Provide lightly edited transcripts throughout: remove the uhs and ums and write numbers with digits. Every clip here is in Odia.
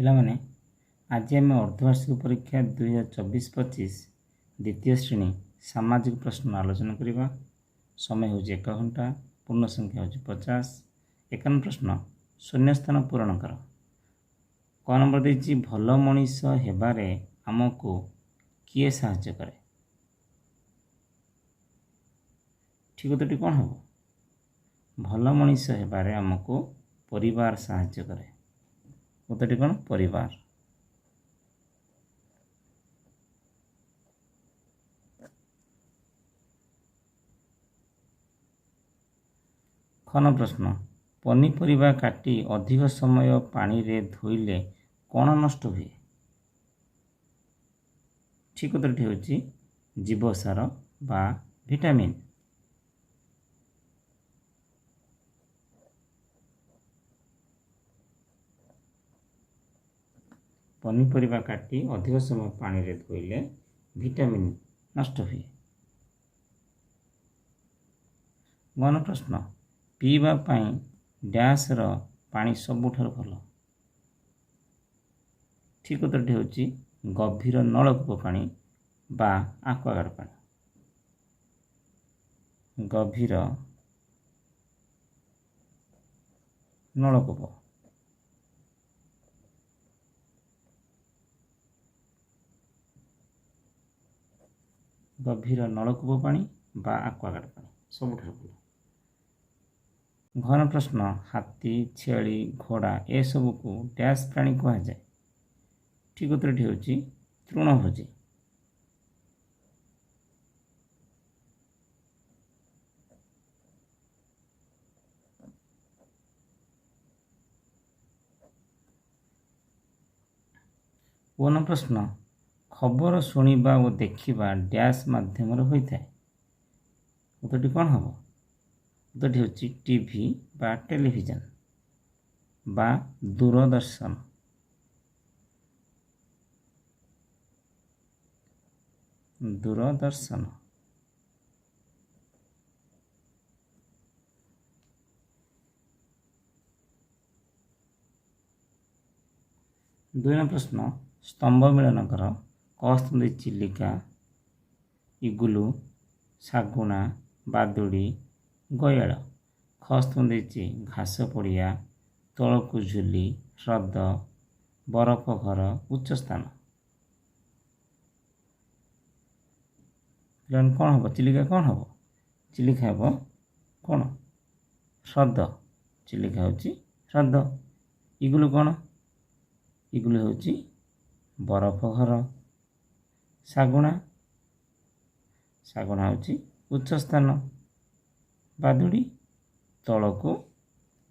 ପିଲାମାନେ ଆଜି ଆମେ ଅର୍ଦ୍ଧବାର୍ଷିକ ପରୀକ୍ଷା 2024-25 ଦ୍ୱିତୀୟ ଶ୍ରେଣୀ ସାମାଜିକ ପ୍ରଶ୍ନ ଆଲୋଚନା କରିବା। ସମୟ ହେଉଛି 1 ଘଣ୍ଟା, ପୂର୍ଣ୍ଣ ସଂଖ୍ୟା ହେଉଛି 50। 51 ପ୍ରଶ୍ନ, ଶୂନ୍ୟସ୍ଥାନ ପୂରଣ କର। କ ନମ୍ବର ଦେଇଛି, ଭଲ ମଣିଷ ହେବାରେ ଆମକୁ କିଏ ସାହାଯ୍ୟ କରେ? ଠିକ ଉତ୍ତରଟି କ'ଣ ହେବ? ଭଲ ମଣିଷ ହେବାରେ ଆମକୁ ପରିବାର ସାହାଯ୍ୟ କରେ। ଉତ୍ତରଟି କ'ଣ? ପରିବାର। ଖନ ପ୍ରଶ୍ନ, ପନିପରିବା କାଟି ଅଧିକ ସମୟ ପାଣିରେ ଧୋଇଲେ କ'ଣ ନଷ୍ଟ ହୁଏ? ଠିକ ଉତ୍ତରଟି ହେଉଛି ଜୀବସାର ବା ଭିଟାମିନ୍। ପନିପରିବା କାଟି ଅଧିକ ସମୟ ପାଣିରେ ଧୋଇଲେ ଭିଟାମିନ୍ ନଷ୍ଟ ହୁଏ। ଗଣ ପ୍ରଶ୍ନ, ପିଇବା ପାଇଁ ଡ୍ୟାସ୍ର ପାଣି ସବୁଠାରୁ ଭଲ? ଠିକ ଉତ୍ତରଟି ହେଉଛି ଗଭୀର ନଳକୂପ ପାଣି ବା ଆକ୍ୱାଗାର୍ଡ ପାଣି। ଗଭୀର ନଳକୂପ। ଗଭୀର ନଳକୂପ ପାଣି ବା ଆକ୍ୱାଗାର୍ଡ ପାଣି ସବୁଠାରୁ ଭଲ। ଘନ ପ୍ରଶ୍ନ, ହାତୀ, ଛେଳି, ଘୋଡ଼ା ଏସବୁକୁ ଡ୍ୟାସ୍ ପ୍ରାଣୀ କୁହାଯାଏ? ଠିକ ଉତ୍ତରଟି ହେଉଛି ତୃଣଭୋଜୀ। ଗଣ ପ୍ରଶ୍ନ, ଖବର ଶୁଣିବା ଓ ଦେଖିବା ଡ୍ୟାସ୍ ମାଧ୍ୟମରେ ହୋଇଥାଏ? ଉତ୍ତରଟି କ'ଣ ହେବ? ଉତ୍ତରଟି ହେଉଛି ଟିଭି ବା ଟେଲିଭିଜନ ବା ଦୂରଦର୍ଶନ। ଦୂରଦର୍ଶନ। ଦୁଇ ନମ୍ବର ପ୍ରଶ୍ନ, ସ୍ତମ୍ଭ ମିଳନ କର। କ ସ୍ତମ୍ଭ ଚିଲିକା, ଇଗୁଲୁ, ଶାଗୁଣା, ବାଦୁଡ଼ି, ଗୟାଳ। ଖ ସ୍ତମ୍ଭ ଦେଇଛି ଘାସ ପଡ଼ିଆ, ତଳକୁ ଝୁଲି, ହ୍ରଦ, ବରଫ ଘର, ଉଚ୍ଚ ସ୍ଥାନ। କ'ଣ ହେବ? ଚିଲିକା କ'ଣ ହେବ? ଚିଲିକା ହେବ କ'ଣ? ହ୍ରଦ। ଚିଲିକା ହେଉଛି ହ୍ରଦ। ଇଗୁଲୁ କ'ଣ? ଇଗୁଲୁ ହେଉଛି ବରଫ ଘର। ଶାଗୁଣା ହେଉଛି ଉଚ୍ଚ ସ୍ଥାନ। ବାଦୁଡ଼ି ତଳକୁ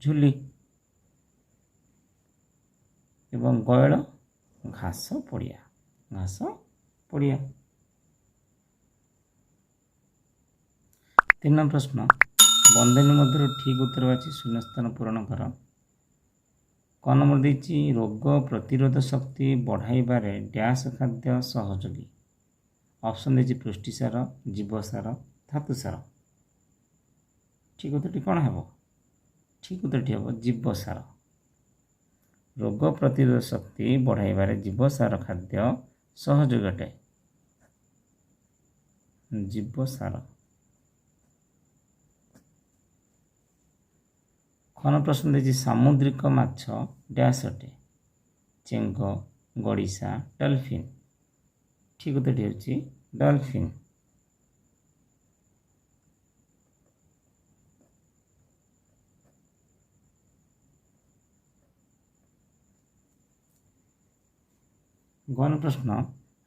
ଝୁଲି ଏବଂ ଗୟଳ ଘାସ ପଡ଼ିଆ। ଘାସ ପଡ଼ିଆ। 3 ନମ୍ବର ପ୍ରଶ୍ନ, ବନ୍ଧନୀ ମଧ୍ୟରୁ ଠିକ ଉତ୍ତର ବାଛି ଶୂନ୍ୟସ୍ଥାନ ପୂରଣ କର। କ ନମ୍ବର ଦେଇଛି ରୋଗ ପ୍ରତିରୋଧ ଶକ୍ତି ବଢ଼ାଇବାରେ ଡ୍ୟାସ୍ ଖାଦ୍ୟ ସହଯୋଗୀ। ଅପସନ୍ ଦେଇଛି ପୁଷ୍ଟିସାର, ଜୀବସାର, ଧାତୁସାର। ଠିକ ଉତ୍ତରଟି କ'ଣ ହେବ? ଠିକ ଉତ୍ତରଟି ହେବ ଜୀବସାର। ରୋଗ ପ୍ରତିରୋଧ ଶକ୍ତି ବଢ଼ାଇବାରେ ଜୀବସାର ଖାଦ୍ୟ ସହଯୋଗୀ ଅଟେ। ଜୀବସାର। ଖନ ପ୍ରଶ୍ନ ଦେଇଛି ସାମୁଦ୍ରିକ ମାଛ ଡ୍ୟାସ୍ ଅଟେ? ଚେଙ୍ଗ, ଗଡ଼ିଶା, ଡଲଫିନ୍। ଠିକ ଉତ୍ତରଟି ହେଉଛି ଡଲଫିନ୍। ଗଣ ପ୍ରଶ୍ନ,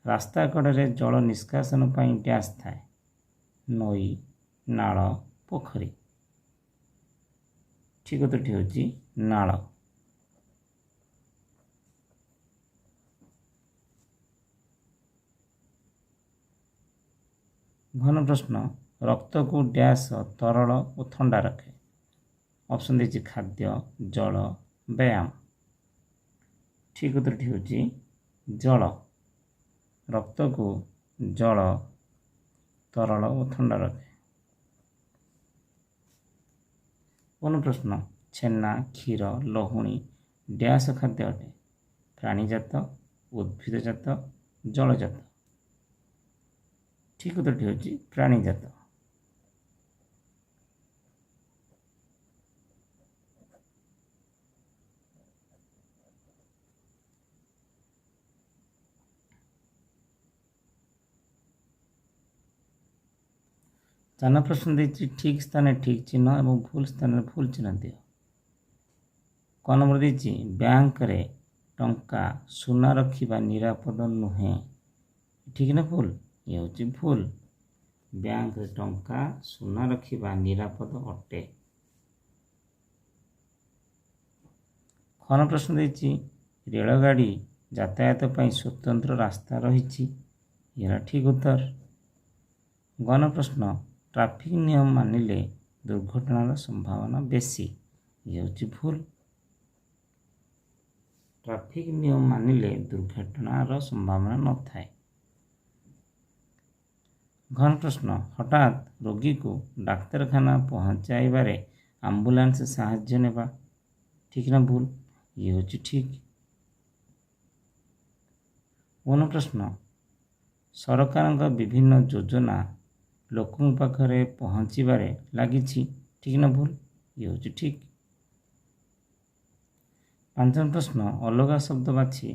ରାସ୍ତା କଡ଼ରେ ଜଳ ନିଷ୍କାସନ ପାଇଁ ଡ୍ୟାସ୍ ଥାଏ? ନଈ, ନାଳ, ପୋଖରୀ। ଠିକ ଉତ୍ତରଟି ହେଉଛି ନାଳ। ଘନ ପ୍ରଶ୍ନ, ରକ୍ତକୁ ଡ୍ୟାସ୍ ତରଳ ଓ ଥଣ୍ଡା ରଖେ? ଅପସନ୍ ଦେଇଛି ଖାଦ୍ୟ, ଜଳ, ବ୍ୟାୟାମ। ଠିକ ଉତ୍ତରଟି ହେଉଛି ଜଳ। ରକ୍ତକୁ ଜଳ ତରଳ ଓ ଥଣ୍ଡା ରଖେ। ଗଣ ପ୍ରଶ୍ନ, ଛେନା, କ୍ଷୀର, ଲହୁଣୀ ଡ୍ୟାସ୍ ଖାଦ୍ୟ ଅଟେ? ପ୍ରାଣୀଜାତ, ଉଦ୍ଭିଦଜାତ, ଜଳଜାତ। ଠିକ୍ ଉତ୍ତରଟି ହେଉଛି ପ୍ରାଣୀଜାତ। ଚାର ପ୍ରଶ୍ନ ଦେଇଛି ଠିକ୍ ସ୍ଥାନରେ ଠିକ୍ ଚିହ୍ନ ଏବଂ ଭୁଲ ସ୍ଥାନରେ ଭୁଲ ଚିହ୍ନ ଦିଅ। କ ନମ୍ବର ଦେଇଛି ବ୍ୟାଙ୍କରେ ଟଙ୍କା ସୁନା ରଖିବା ନିରାପଦ ନୁହେଁ। ଠିକ୍ ନା ଭୁଲ? ଇଏ ହେଉଛି ଭୁଲ। ବ୍ୟାଙ୍କରେ ଟଙ୍କା ସୁନା ରଖିବା ନିରାପଦ ଅଟେ। ଖ ପ୍ରଶ୍ନ ଦେଇଛି ରେଳଗାଡ଼ି ଯାତାୟାତ ପାଇଁ ସ୍ୱତନ୍ତ୍ର ରାସ୍ତା ରହିଛି। ଏହାର ଠିକ୍ ଉତ୍ତର। ଗଣ ପ୍ରଶ୍ନ ଟ୍ରାଫିକ୍ ନିୟମ ମାନିଲେ ଦୁର୍ଘଟଣାର ସମ୍ଭାବନା ବେଶୀ। ଇଏ ହେଉଛି ଭୁଲ। ଟ୍ରାଫିକ୍ ନିୟମ ମାନିଲେ ଦୁର୍ଘଟଣାର ସମ୍ଭାବନା ନଥାଏ। ଘନ ପ୍ରଶ୍ନ ହଠାତ୍ ରୋଗୀକୁ ଡାକ୍ତରଖାନା ପହଞ୍ଚାଇବାରେ ଆମ୍ବୁଲାନ୍ସ ସାହାଯ୍ୟ ନେବା। ଠିକ୍ ନା ଭୁଲ? ଇଏ ହେଉଛି ଠିକ୍। ଗଣ ପ୍ରଶ୍ନ ସରକାରଙ୍କ ବିଭିନ୍ନ ଯୋଜନା ଲୋକଙ୍କ ପାଖରେ ପହଞ୍ଚିବାରେ ଲାଗିଛି। ଠିକ୍ ନା ଭୁଲ? ଇଏ ହେଉଛି ଠିକ୍। ପାଞ୍ଚମ ପ୍ରଶ୍ନ ଅଲଗା ଶବ୍ଦ ବାଛି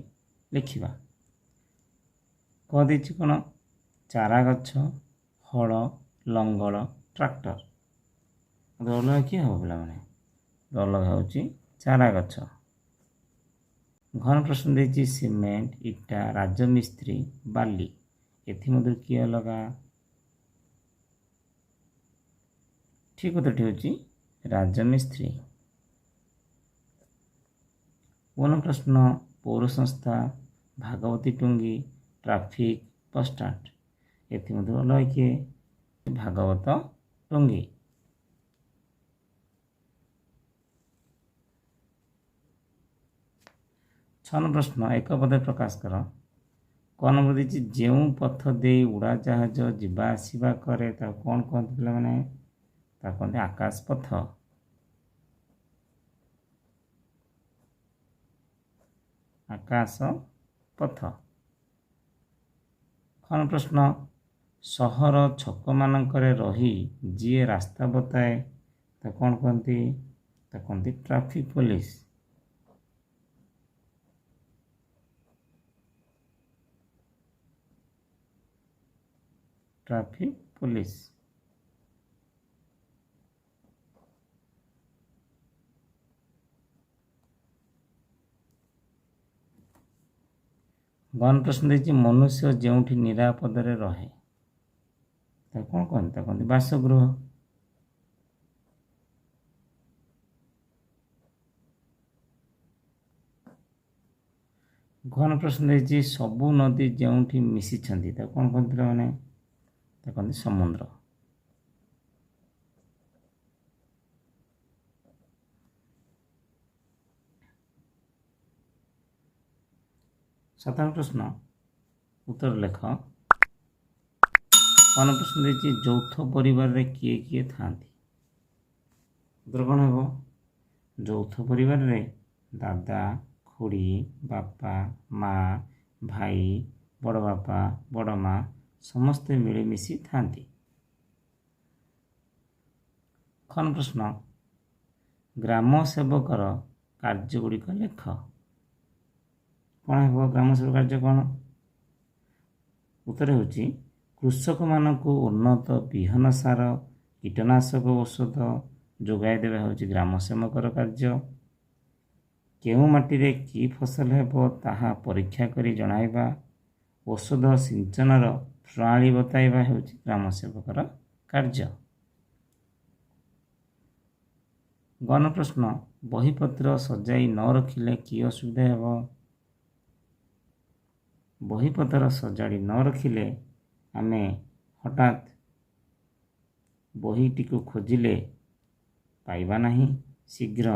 ଲେଖିବା। କ ଦେଇଛି କ'ଣ? ଚାରା ଗଛ, ହଳ, ଲଙ୍ଗଳ, ଟ୍ରାକ୍ଟର। ଅଲଗା କିଏ ହେବ ପିଲାମାନେ? ଅଲଗା ହେଉଛି ଚାରା ଗଛ। ଘନ ପ୍ରଶ୍ନ ଦେଇଛି ସିମେଣ୍ଟ, ଇଟା, ରାଜମିସ୍ତ୍ରୀ, ବାଲି। ଏଥିମଧ୍ୟରୁ କିଏ ଅଲଗା? ଠିକ୍ ଉତ୍ତରଟି ହେଉଛି ରାଜମିସ୍ତ୍ରୀ। ଗଣ ପ୍ରଶ୍ନ ପୌର ସଂସ୍ଥା, ଭାଗବତୀ ଟୁଙ୍ଗି, ଟ୍ରାଫିକ୍, ବସଷ୍ଟାଣ୍ଡ। ଏଥିମଧ୍ୟରୁ ଅଲଗା କିଏ? ଭାଗବତ ଟୁଙ୍ଗି। ଛଅ ପ୍ରଶ୍ନ ଏକ ପଦରେ ପ୍ରକାଶ କର। କ ନମ୍ବର ଦେଇଛି ଯେଉଁ ପଥ ଦେଇ ଉଡ଼ାଜାହାଜ ଯିବା ଆସିବା କରେ ତାକୁ କ'ଣ କୁହନ୍ତି ପିଲାମାନେ? ତାକୁ କୁହନ୍ତି ଆକାଶ ପଥ। ଆକାଶ ପଥ। ଖ ପ୍ରଶ୍ନ ସହର ଛକମାନଙ୍କରେ ରହି ଯିଏ ରାସ୍ତା ବତାଏ ତାକୁ କ'ଣ କୁହନ୍ତି? ତାକୁ କୁହନ୍ତି ଟ୍ରାଫିକ୍ ପୋଲିସ। Traffic police. ଗଣ ପ୍ରଶ୍ନ ଦେଇଛି ମନୁଷ୍ୟ ଯେଉଁଠି ନିରାପଦରେ ରହେ ତାକୁ କ'ଣ କହନ୍ତି? ତାକୁ କହନ୍ତି ବାସଗୃହ। ଘନ ପ୍ରଶ୍ନ ଦେଇଛି ସବୁ ନଦୀ ଯେଉଁଠି ମିଶିଛନ୍ତି ତାକୁ କ'ଣ କହନ୍ତି ପିଲାମାନେ? ତାକୁ କହନ୍ତି ସମୁଦ୍ର। ସାଧାରଣ ପ୍ରଶ୍ନ ଉତ୍ତର ଲେଖ। ଗଣ ପ୍ରଶ୍ନ ଦେଇଛି ଯୌଥ ପରିବାରରେ କିଏ କିଏ ଥାଆନ୍ତି? ଉତ୍ତର କ'ଣ ହେବ? ଯୌଥ ପରିବାରରେ ଦାଦା, ଖୁଡ଼ୀ, ବାପା, ମା, ଭାଇ, ବଡ଼ ବାପା, ବଡ଼ ମା ସମସ୍ତେ ମିଳିମିଶି ଥାଆନ୍ତି। ଖ ପ୍ରଶ୍ନ ଗ୍ରାମ ସେବକର କାର୍ଯ୍ୟଗୁଡ଼ିକ ଲେଖ। କ'ଣ ହେବ ଗ୍ରାମ ସେବକ କାର୍ଯ୍ୟ କ'ଣ? ଉତ୍ତର ହେଉଛି କୃଷକମାନଙ୍କୁ ଉନ୍ନତ ବିହନ ସାର, କୀଟନାଶକ ଔଷଧ ଯୋଗାଇ ଦେବା ହେଉଛି ଗ୍ରାମ ସେବକର କାର୍ଯ୍ୟ। କେଉଁ ମାଟିରେ କି ଫସଲ ହେବ ତାହା ପରୀକ୍ଷା କରି ଜଣାଇବା, ଔଷଧ ସିଞ୍ଚନର ପ୍ରଣାଳୀ ବତାଇବା ହେଉଛି ଗ୍ରାମ ସେବକର କାର୍ଯ୍ୟ। ଗଣ ପ୍ରଶ୍ନ ବହିପତ୍ର ସଜାଇ ନ ରଖିଲେ କି ଅସୁବିଧା ହେବ? ବହିପତ୍ର ସଜାଡ଼ି ନ ରଖିଲେ ଆମେ ହଠାତ୍ ବହିଟିକୁ ଖୋଜିଲେ ପାଇବା ନାହିଁ, ଶୀଘ୍ର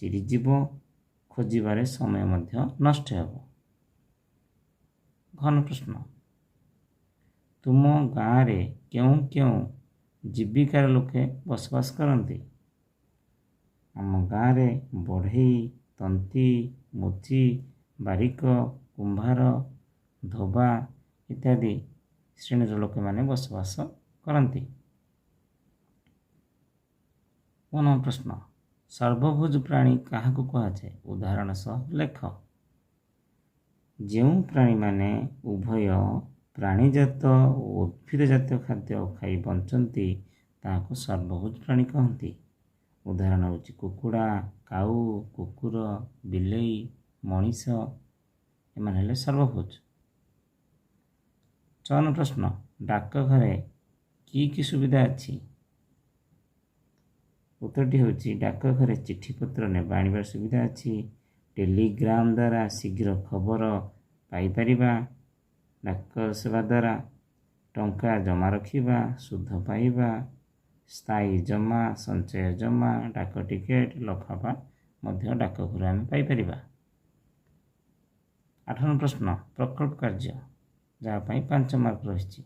ଚିରିଯିବ, ଖୋଜିବାରେ ସମୟ ମଧ୍ୟ ନଷ୍ଟ ହେବ। ଘନ ପ୍ରଶ୍ନ ତୁମ ଗାଁରେ କେଉଁ କେଉଁ ଜୀବିକାର ଲୋକେ ବସବାସ କରନ୍ତି? ଆମ ଗାଁରେ ବଢ଼େଇ, ତନ୍ତୀ, ମୁଚି, ବାରିକ, କୁମ୍ଭାର, ଧୋବା ଇତ୍ୟାଦି ଶ୍ରେଣୀର ଲୋକମାନେ ବସବାସ କରନ୍ତି। 1 ପ୍ରଶ୍ନ, ସର୍ବଭୁଜ ପ୍ରାଣୀ କାହାକୁ କୁହାଯାଏ? ଉଦାହରଣ ସହ ଲେଖ। ଯେଉଁ ପ୍ରାଣୀମାନେ ଉଭୟ ପ୍ରାଣୀଜାତ ଓ ଉଦ୍ଭିଦ ଜାତୀୟ ଖାଦ୍ୟ ଖାଇ ବଞ୍ଚନ୍ତି ତାହାକୁ ସର୍ବଭୁଜ ପ୍ରାଣୀ କହନ୍ତି। ଉଦାହରଣ ହେଉଛି କୁକୁଡ଼ା, କାଉ, କୁକୁର, ବିଲେଇ, ମଣିଷ ଏମାନେ ହେଲେ ସର୍ବଭୁଜ। 54 ପ୍ରଶ୍ନ, ଡାକଘରେ କି ସୁବିଧା ଅଛି? ଉତ୍ତରଟି ହେଉଛି ଡାକଘରେ ଚିଠିପତ୍ର ନେବା ଆଣିବାର ସୁବିଧା ଅଛି। ଟେଲିଗ୍ରାମ ଦ୍ୱାରା ଶୀଘ୍ର ଖବର ପାଇପାରିବା। ଡାକ ସେବା ଦ୍ୱାରା ଟଙ୍କା ଜମା ରଖିବା, ସୁଧ ପାଇବା, ସ୍ଥାୟୀ ଜମା, ସଞ୍ଚୟ ଜମା, ଡାକ ଟିକେଟ, ଲଫାଫା ମଧ୍ୟ ଡାକଘରୁ ଆମେ ପାଇପାରିବା। 58 ପ୍ରଶ୍ନ, ପ୍ରକଳ୍ପ କାର୍ଯ୍ୟ ଯାହା ପାଇଁ 5 ମାର୍କ ରହିଛି।